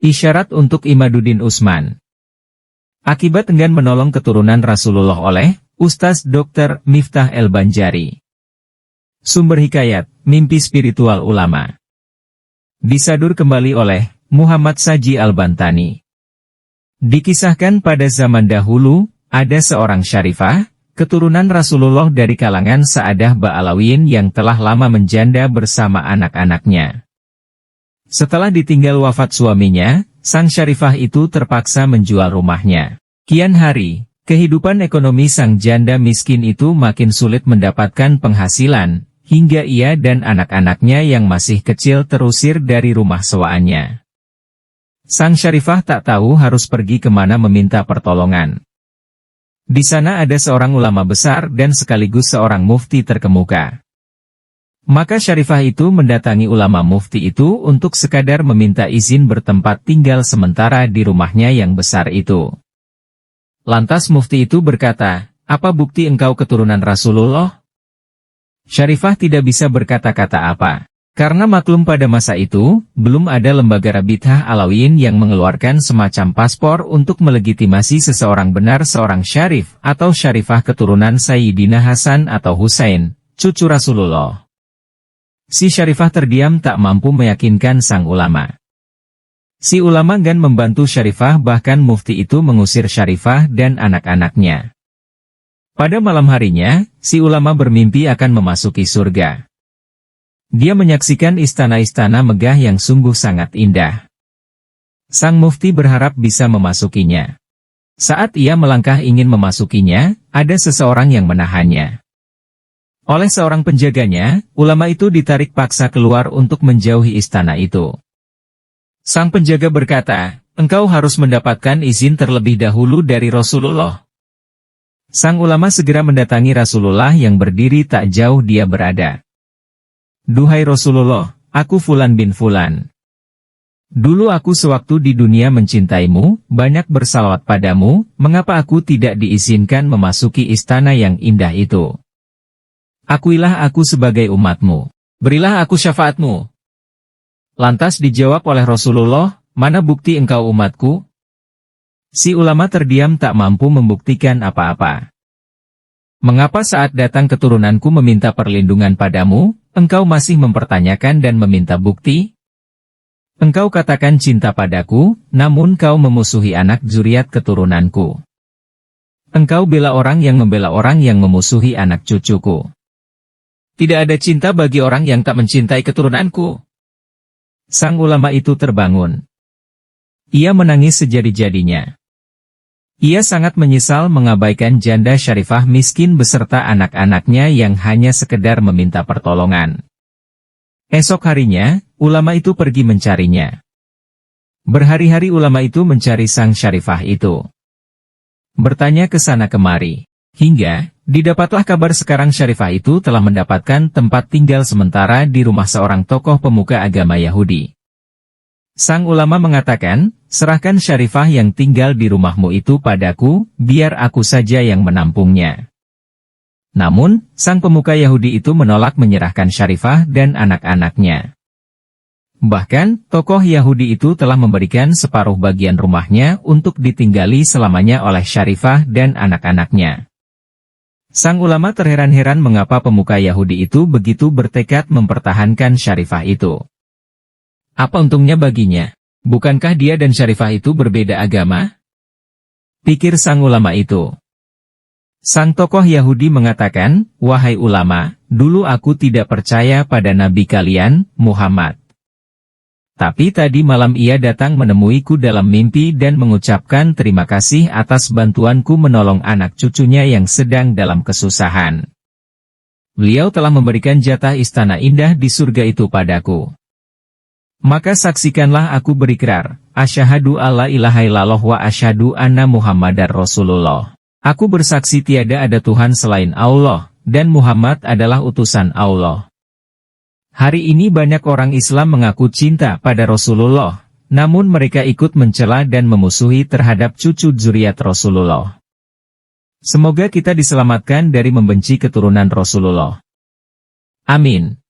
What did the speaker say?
Isyarat untuk Imaduddin Utsman. Akibat enggan menolong keturunan Rasulullah oleh Ustaz Dr. Miftah El-Banjari. Sumber hikayat, mimpi spiritual ulama. Disadur kembali oleh Muhammad Saji Al-Bantani. Dikisahkan pada zaman dahulu, ada seorang syarifah, keturunan Rasulullah dari kalangan Sa'adah Ba'alawiyin yang telah lama menjanda bersama anak-anaknya. Setelah ditinggal wafat suaminya, sang syarifah itu terpaksa menjual rumahnya. Kian hari, kehidupan ekonomi sang janda miskin itu makin sulit mendapatkan penghasilan, hingga ia dan anak-anaknya yang masih kecil terusir dari rumah sewaannya. Sang syarifah tak tahu harus pergi kemana meminta pertolongan. Di sana ada seorang ulama besar dan sekaligus seorang mufti terkemuka. Maka syarifah itu mendatangi ulama mufti itu untuk sekadar meminta izin bertempat tinggal sementara di rumahnya yang besar itu. Lantas mufti itu berkata, "Apa bukti engkau keturunan Rasulullah?" Syarifah tidak bisa berkata-kata apa. Karena maklum pada masa itu, belum ada lembaga Rabithah Alawiyin yang mengeluarkan semacam paspor untuk melegitimasi seseorang benar seorang syarif atau syarifah keturunan Sayyidina Hasan atau Husain, cucu Rasulullah. Si syarifah terdiam tak mampu meyakinkan sang ulama. Si ulama enggan membantu syarifah, bahkan mufti itu mengusir syarifah dan anak-anaknya. Pada malam harinya, si ulama bermimpi akan memasuki surga. Dia menyaksikan istana-istana megah yang sungguh sangat indah. Sang mufti berharap bisa memasukinya. Saat ia melangkah ingin memasukinya, ada seseorang yang menahannya. Oleh seorang penjaganya, ulama itu ditarik paksa keluar untuk menjauhi istana itu. Sang penjaga berkata, "Engkau harus mendapatkan izin terlebih dahulu dari Rasulullah." Sang ulama segera mendatangi Rasulullah yang berdiri tak jauh dia berada. "Duhai Rasulullah, aku Fulan bin Fulan. Dulu aku sewaktu di dunia mencintaimu, banyak bersalawat padamu, mengapa aku tidak diizinkan memasuki istana yang indah itu? Akuilah aku sebagai umatmu. Berilah aku syafaatmu." Lantas dijawab oleh Rasulullah, "Mana bukti engkau umatku?" Si ulama terdiam tak mampu membuktikan apa-apa. "Mengapa saat datang keturunanku meminta perlindungan padamu, engkau masih mempertanyakan dan meminta bukti? Engkau katakan cinta padaku, namun kau memusuhi anak zuriat keturunanku. Engkau bela orang yang membela orang yang memusuhi anak cucuku. Tidak ada cinta bagi orang yang tak mencintai keturunanku." Sang ulama itu terbangun. Ia menangis sejadi-jadinya. Ia sangat menyesal mengabaikan janda syarifah miskin beserta anak-anaknya yang hanya sekedar meminta pertolongan. Esok harinya, ulama itu pergi mencarinya. Berhari-hari ulama itu mencari sang syarifah itu. Bertanya ke sana kemari. Hingga, didapatlah kabar sekarang syarifah itu telah mendapatkan tempat tinggal sementara di rumah seorang tokoh pemuka agama Yahudi. Sang ulama mengatakan, "Serahkan syarifah yang tinggal di rumahmu itu padaku, biar aku saja yang menampungnya." Namun, sang pemuka Yahudi itu menolak menyerahkan syarifah dan anak-anaknya. Bahkan, tokoh Yahudi itu telah memberikan separuh bagian rumahnya untuk ditinggali selamanya oleh syarifah dan anak-anaknya. Sang ulama terheran-heran mengapa pemuka Yahudi itu begitu bertekad mempertahankan syarifah itu. Apa untungnya baginya? Bukankah dia dan syarifah itu berbeda agama? Pikir sang ulama itu. Sang tokoh Yahudi mengatakan, "Wahai ulama, dulu aku tidak percaya pada nabi kalian, Muhammad. Tapi tadi malam ia datang menemuiku dalam mimpi dan mengucapkan terima kasih atas bantuanku menolong anak cucunya yang sedang dalam kesusahan. Beliau telah memberikan jatah istana indah di surga itu padaku. Maka saksikanlah aku berikrar, asyhadu alla ilaha illallah wa asyhadu anna Muhammadar Rasulullah. Aku bersaksi tiada ada Tuhan selain Allah, dan Muhammad adalah utusan Allah." Hari ini banyak orang Islam mengaku cinta pada Rasulullah, namun mereka ikut mencela dan memusuhi terhadap cucu zuriat Rasulullah. Semoga kita diselamatkan dari membenci keturunan Rasulullah. Amin.